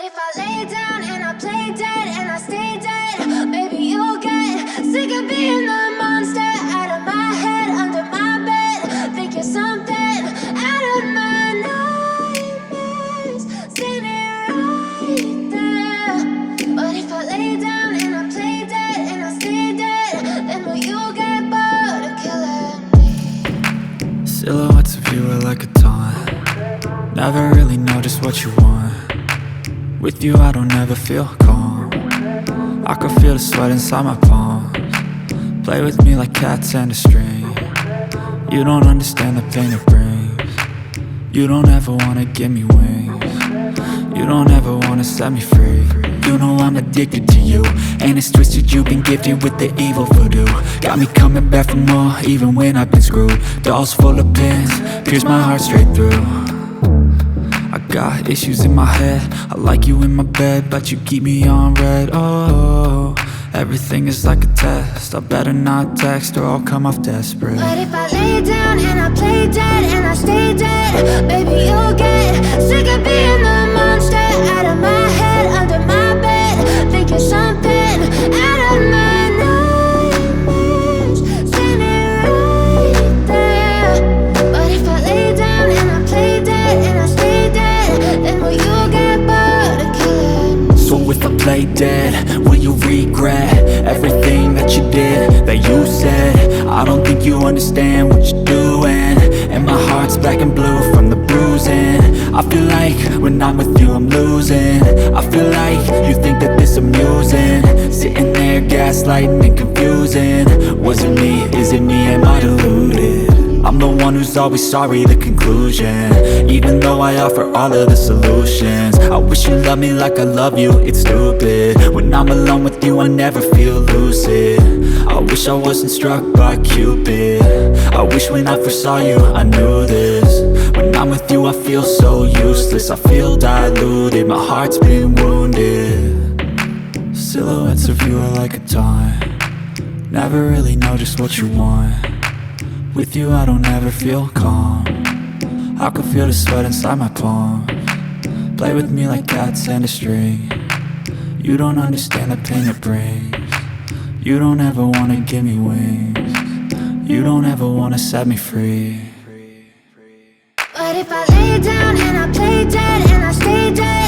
if I lay down and I play dead and I stay dead, maybe you'll get sick of being the monster out of my head, under my bed. Think you're something out of my nightmares, standing right there. But if I lay down and I play dead and I stay dead, then will you get bored of killing me? Silhouettes of you are like a taunt. Never really know just what you want. With you I don't ever feel calm. I can feel the sweat inside my palms. Play with me like cats and a string. You don't understand the pain it brings. You don't ever wanna give me wings. You don't ever wanna set me free. You know I'm addicted to you, and it's twisted, you've been gifted with the evil voodoo. Got me coming back for more, even when I've been screwed. Dolls full of pins, pierce my heart straight through. I got issues in my head, I like you in my bed, but you keep me on red. Oh, everything is like a test, I better not text or I'll come off desperate. But if I lay down and I play dead and I stay dead, baby you'll get sick of being the monster out of my head, under my bed. Think you're something out of my nightmares, standing right there. But if I lay down and I play dead and I stay dead, then will you get bored of killing me? So if I play dead, will you regret everything that you did, that you said? I don't think you understand what you're doing, and my heart's black and blue from the bruising. I feel like when I'm with you I'm losing. I feel like you think that this amusing, sitting there gaslighting and confusing. Was it me? Is it me? Am I deluded? I'm the one who's always sorry, the conclusion, even though I offer all of the solutions. I wish you loved me like I love you, it's stupid. When I'm alone with you I never feel lucid. I wish I wasn't struck by Cupid. I wish when I first saw you I knew this. When I'm with you I feel so useless, I feel diluted, my heart's been wounded. Silhouettes of you are like a taunt. Never really know just what you want. With you I don't ever feel calm. I can feel the sweat inside my palms. Play with me like cats and a string. You don't understand the pain it brings. You don't ever wanna give me wings. You don't ever wanna set me free. But if I lay down and I play dead and I stay dead,